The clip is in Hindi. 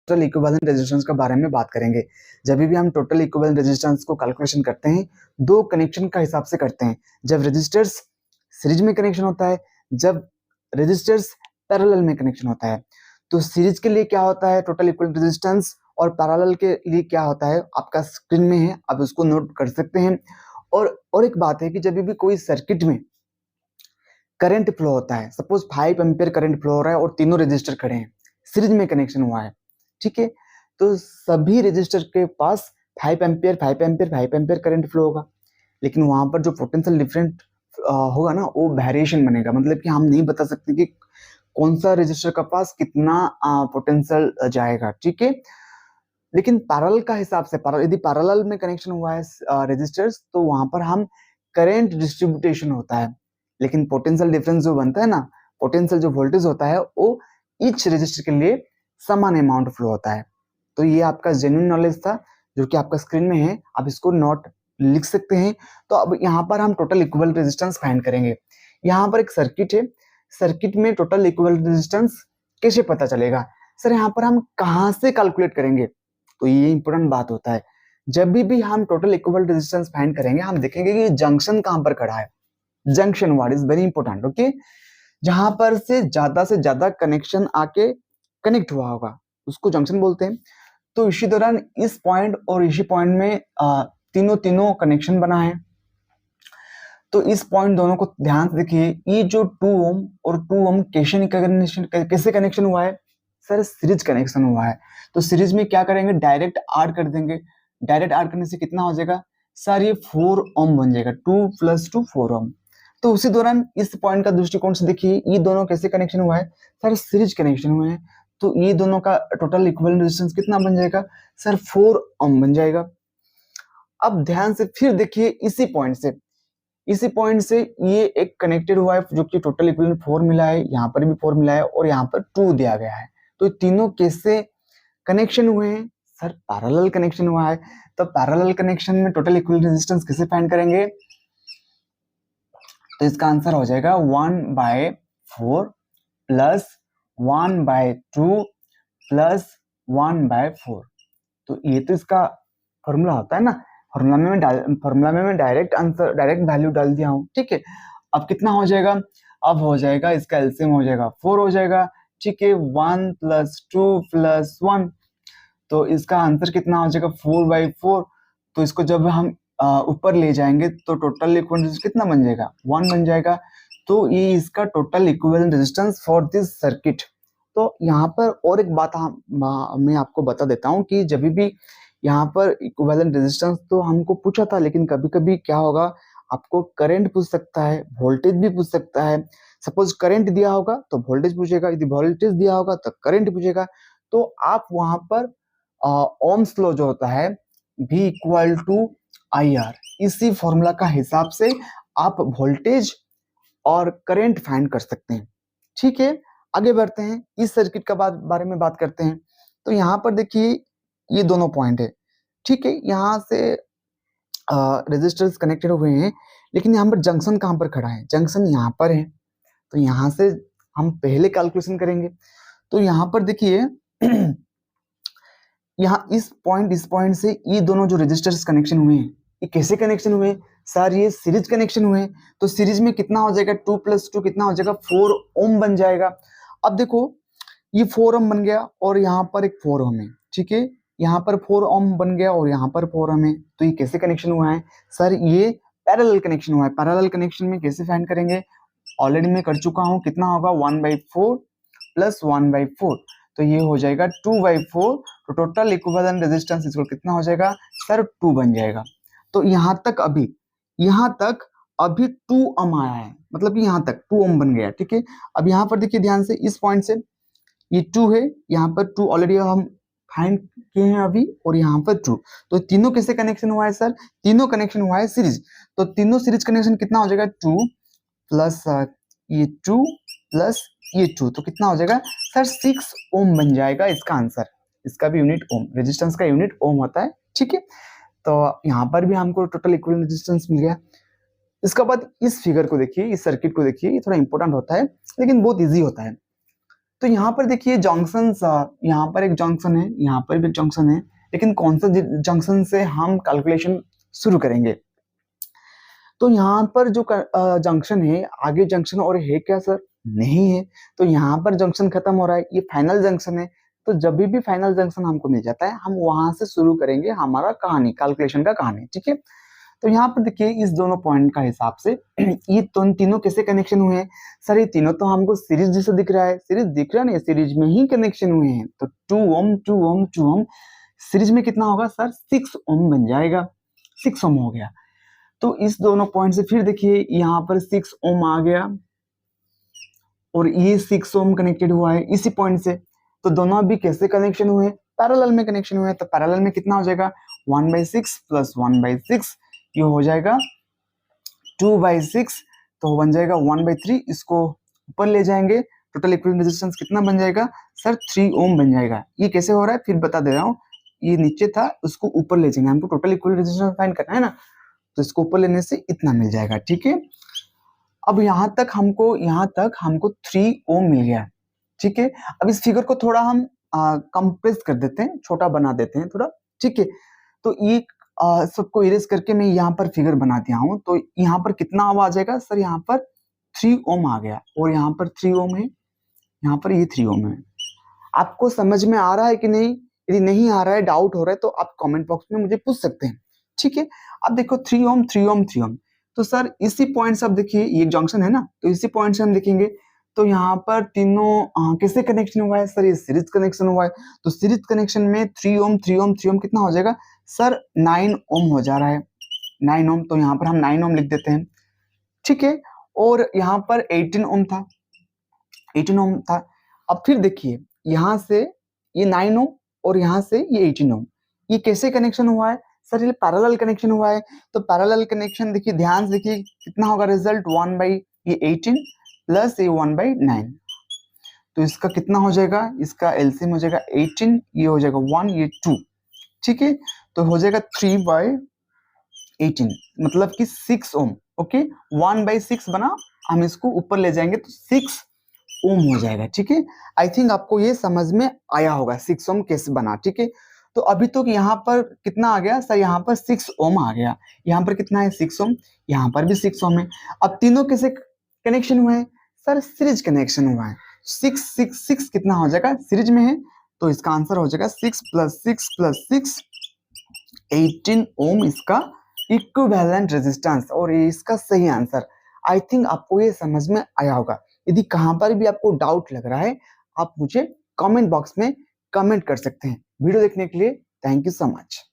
टोटल इक्विवेलेंट रेजिस्टेंस के बारे में बात करेंगे। जब भी हम टोटल इक्विवेलेंट रेजिस्टेंस को कैलकुलेशन करते हैं, दो कनेक्शन का हिसाब से करते हैं। जब रेजिस्टर्स सीरीज में कनेक्शन होता है, जब रेजिस्टर्स पैरेलल में कनेक्शन होता है। तो सीरीज के लिए क्या होता है टोटल इक्विवेलेंट रेजिस्टेंस, और पैरेलल के लिए क्या होता है आपका स्क्रीन में है, आप उसको नोट कर सकते हैं। और एक बात है कि जब भी कोई सर्किट में करंट फ्लो होता है, सपोज 5 एम्पियर करंट फ्लो हो रहा है और तीनों रजिस्टर खड़े हैं, सीरीज में कनेक्शन हुआ है, ठीक है, तो सभी रजिस्टर के पास 5 ampere 5 ampere 5 ampere current flow होगा। लेकिन वहां पर जो पोटेंशियल डिफरेंट होगा ना, वो वेरिएशन बनेगा। मतलब कि हम नहीं बता सकते कि कौन सा रजिस्टर का पास कितना पोटेंशियल जाएगा, ठीक है। लेकिन पैरेलल का हिसाब से, यदि पैरेलल में कनेक्शन हुआ है रजिस्टर्स, तो वहां पर हम करंट डिस्ट्रीब्यूटेशन होता है। लेकिन पोटेंशियल डिफरेंस जो बनता है ना, पोटेंशियल जो वोल्टेज होता है, वो ईच रजिस्टर के लिए समान अमाउंट फ्लो होता है। तो ये आपका जेन्युइन नॉलेज था जो कि आपका स्क्रीन में है, आप इसको नोट लिख सकते हैं। तो अब यहाँ पर हम टोटल इक्विवेलेंट रेजिस्टेंस फाइंड करेंगे। यहाँ पर एक सर्किट है, सर्किट में टोटल इक्विवेलेंट रेजिस्टेंस कैसे पता चलेगा? सर यहाँ पर हम कहाँ से कैलकुलेट करेंगे? तो ये इंपॉर्टेंट बात होता है। जब भी हम टोटल इक्विवेलेंट रेजिस्टेंस फाइंड करेंगे, हम देखेंगे कि जंक्शन कहां पर खड़ा है। Junction word is very important, okay. जहां पर से ज्यादा कनेक्शन आके कनेक्ट हुआ होगा उसको जंक्शन बोलते हैं। तो इसी दौरान इस पॉइंट और इसी पॉइंट में तीनों कनेक्शन बना है। तो इस पॉइंट दोनों को ध्यान से देखिए, ये जो 2 ओम और 2 ओम कैसे कनेक्शन हुआ है? सर सीरीज कनेक्शन हुआ है। तो सीरीज में क्या करेंगे, डायरेक्ट ऐड कर देंगे। डायरेक्ट ऐड करने से कितना हो जाएगा सर? ये 4 ओम बन जाएगा। 2 + 2 4 ओम। तो उसी दौरान इस पॉइंट का दृष्टिकोण से देखिए, ये दोनों कैसे कनेक्शन हुआ है? सर सीरीज कनेक्शन हुए हैं। तो ये दोनों का टोटल इक्विवेलेंट रेजिस्टेंस कितना बन जाएगा? सर 4 ओम बन जाएगा। अब ध्यान से फिर देखिए, इसी पॉइंट से ये एक कनेक्टेड हुआ है जो कि टोटल इक्विवेलेंट 4 मिला है, यहाँ पर भी 4 मिला है और यहाँ पर 2 दिया गया है। तो तीनों कैसे कनेक्शन हुए हैं? सर पैरेलल कनेक्शन हुआ है। तो पैरेलल कनेक्शन में टोटल इक्विवेलेंट रेजिस्टेंस कैसे फाइंड करेंगे? तो इसका आंसर हो जाएगा 1/4 प्लस 1/2 प्लस 1/4। तो ये तो इसका फॉर्मूला होता है ना। फॉर्मूला में मैं डायरेक्ट वैल्यू डाल दिया हूँ, ठीक है। अब कितना हो जाएगा? अब हो जाएगा इसका एलसीएम हो जाएगा 4 हो जाएगा, ठीक है। 1 + 2 + 1, तो इसका आंसर कितना हो जाएगा? 4/4। तो इसको जब हम ऊपर ले जाएंगे तो टोटल इक्विवेलेंट रेजिस्टेंस कितना बन जाएगा? 1 बन जाएगा। तो ये इसका total equivalent resistance for this circuit. तो यहाँ पर और एक बात मैं आपको बता देता हूँ कि जब भी यहाँ पर इक्विवेलेंट रेजिस्टेंस तो हमको पूछा था, लेकिन कभी कभी क्या होगा, आपको करंट पूछ सकता है, वोल्टेज भी पूछ सकता है। सपोज करंट दिया होगा तो वोल्टेज पूछेगा, यदि वोल्टेज दिया होगा तो करंट पूछेगा। तो आप वहां पर ओम्स लॉ जो होता है V = IR, इसी फॉर्मूला का हिसाब से आप वोल्टेज और करंट फाइंड कर सकते हैं, ठीक है। आगे बढ़ते हैं, इस सर्किट का बारे में बात करते हैं। तो यहाँ पर देखिए, ये दोनों पॉइंट है, ठीक है। यहाँ से रेजिस्टर्स कनेक्टेड हुए हैं, लेकिन यहाँ पर जंक्शन कहाँ पर खड़ा है? जंक्शन यहाँ पर है। तो यहाँ से हम पहले कैलकुलेशन करेंगे। तो यहाँ पर देखिए यहाँ इस पॉइंट से ये दोनों जो रेजिस्टर्स कनेक्शन हुए हैं, ये कैसे कनेक्शन हुए? सर ये सीरीज कनेक्शन हुए। तो सीरीज में कितना हो जाएगा? 2 + 2 कितना हो जाएगा? 4 ओम बन जाएगा। अब देखो, ये 4 ओम बन गया और यहाँ पर एक 4 ओम है, ठीक है। यहाँ पर 4 ओम बन गया और यहाँ पर 4 ओम है। तो ये कैसे कनेक्शन हुआ है? सर ये पैरेलल कनेक्शन हुआ है। पैरेलल कनेक्शन में कैसे फाइंड करेंगे? ऑलरेडी मैं कर चुका हूँ। कितना होगा? 1/4 प्लस 1/4, तो ये हो जाएगा 2/4। तो टोटल इक्विवेलेंट रेजिस्टेंस इसको कितना हो जाएगा? सर 2 बन जाएगा। तो यहाँ तक अभी 2 ओम आया है, मतलब कि यहाँ तक 2 ओम बन गया, ठीक है। अब यहाँ पर देखिए ध्यान से, इस पॉइंट से ये 2 है, यहाँ पर 2 ऑलरेडी हम फाइंड किए हैं अभी, और यहाँ पर 2। तो तीनों कैसे कनेक्शन हुआ है? सर तीनों कनेक्शन हुआ है सीरीज। तो तीनों सीरीज कनेक्शन कितना हो जाएगा? 2 प्लस ये 2 प्लस ये 2, तो कितना हो जाएगा? सर 6 ओम बन जाएगा इसका आंसर। इसका भी यूनिट ओम, रेजिस्टेंस का यूनिट ओम होता है, ठीक है। तो यहाँ पर भी हमको टोटल इक्विवेलेंट रेजिस्टेंस मिल गया। इसके बाद इस फिगर को देखिए, इस सर्किट को देखिए, ये थोड़ा इंपॉर्टेंट होता है लेकिन बहुत इजी होता है। तो यहाँ पर देखिए जंक्शन, यहाँ पर एक जंक्शन है, यहाँ पर भी एक जंक्शन है, लेकिन कौन सा जंक्शन से हम कैलकुलेशन शुरू करेंगे? तो यहाँ पर जो जंक्शन है, आगे जंक्शन और है क्या सर? नहीं है। तो यहाँ पर जंक्शन खत्म हो रहा है, ये फाइनल जंक्शन है। तो जब भी फाइनल जंक्शन हमको मिल जाता है, हम वहां से शुरू करेंगे हमारा कहानी, कैलकुलेशन का कहानी, ठीक है। तो यहाँ पर देखिए इस दोनों पॉइंट का हिसाब से ये तीनों कैसे कनेक्शन हुए हैं? सर ये तीनों तो हमको सीरीज जैसे दिख रहा है, सीरीज दिख रहा है ना, सीरीज में ही कनेक्शन हुए हैं। तो 2 ओम 2 ओम 2 ओम, सीरीज में कितना होगा सर? 6 ओम बन जाएगा, 6 ओम हो गया। तो इस दोनों पॉइंट से फिर देखिए यहाँ पर 6 ओम आ गया और ये 6 ओम कनेक्टेड हुआ है इसी पॉइंट से। तो दोनों अभी कैसे कनेक्शन हुए? पैरेलल में कनेक्शन हुए। तो पैरेलल में कितना हो जाएगा? 1/6 प्लस 1/6, ये हो जाएगा 2/6, तो बन जाएगा 1/3। इसको ऊपर ले जाएंगे, टोटल इक्विवेलेंट रेजिस्टेंस कितना बन जाएगा सर? 3 ओम बन जाएगा। ये कैसे हो रहा है फिर बता दे रहा हूँ। ये नीचे था, उसको ऊपर ले जाएंगे, हमको टोटल इक्विवेलेंट रेजिस्टेंस फाइंड करना है ना, तो इसको ऊपर लेने से इतना मिल जाएगा, ठीक है। अब यहाँ तक हमको 3 ओम मिल गया, ठीक है। अब इस फिगर को थोड़ा हम कंप्रेस कर देते हैं, छोटा बना देते हैं थोड़ा, ठीक है। तो ये सबको इरेज करके मैं यहाँ पर फिगर बना दिया हूँ। तो यहाँ पर कितना आ जाएगा सर? यहाँ पर 3 ओम आ गया और यहाँ पर 3 ओम है, यहाँ पर ये 3 ओम है। आपको समझ में आ रहा है कि नहीं? यदि नहीं आ रहा है, डाउट हो रहा है, तो आप कमेंट बॉक्स में मुझे पूछ सकते हैं, ठीक है। अब देखो 3 ओम 3 ओम 3 ओम, तो सर इसी पॉइंट से अब देखिए ये जंक्शन है ना, तो इसी पॉइंट से हम देखेंगे। तो यहाँ पर तीनों किससे कनेक्शन हुआ है सर? ये सीरीज कनेक्शन हुआ है। तो सीरीज कनेक्शन में 3 ओम 3 ओम 3 ओम कितना हो जाएगा सर? 9 ओम हो जा रहा है, 9 ओम। तो यहाँ पर हम 9 ओम लिख देते हैं, ठीक है। और यहाँ पर 18 ओम था, 18 ओम था। अब फिर देखिए यहाँ से ये 9 ओम और यहाँ से ये 18 ओम, ये कैसे कनेक्शन हुआ है सर? ये पैरेलल कनेक्शन हुआ है। तो पैरेलल कनेक्शन देखिए, ध्यान से देखिए कितना होगा रिजल्ट? 1/18 प्लस ये 1/9। तो इसका कितना हो जाएगा? इसका एलसीएम हो जाएगा 18, ये हो जाएगा 1, ये 2, ठीक है। तो हो जाएगा 3/18, मतलब कि 6 ओम, ओके। 1/6 बना, हम इसको ऊपर ले जाएंगे तो 6 ओम हो जाएगा, ठीक है। आई थिंक आपको ये समझ में आया होगा 6 ओम कैसे बना, ठीक है। तो अभी तो यहाँ पर कितना आ गया सर? यहाँ पर 6 ओम आ गया। यहाँ पर कितना है? 6 ओम। यहाँ पर भी 6 ओम है। अब तीनों कैसे कनेक्शन हुए हैं सर? सीरीज कनेक्शन हुआ है। 6 6 6 कितना हो जाएगा? सीरीज में है, तो इसका आंसर हो जाएगा 6 + 6 + 6, 18 ओम इसका इक्विवेलेंट रेजिस्टेंस, और ये इसका सही आंसर। आई थिंक आपको ये समझ में आया होगा। यदि कहां पर भी आपको डाउट लग रहा है, आप मुझे कमेंट बॉक्स में कमेंट कर सकते हैं। वीडियो देखने के लिए थैंक यू सो मच।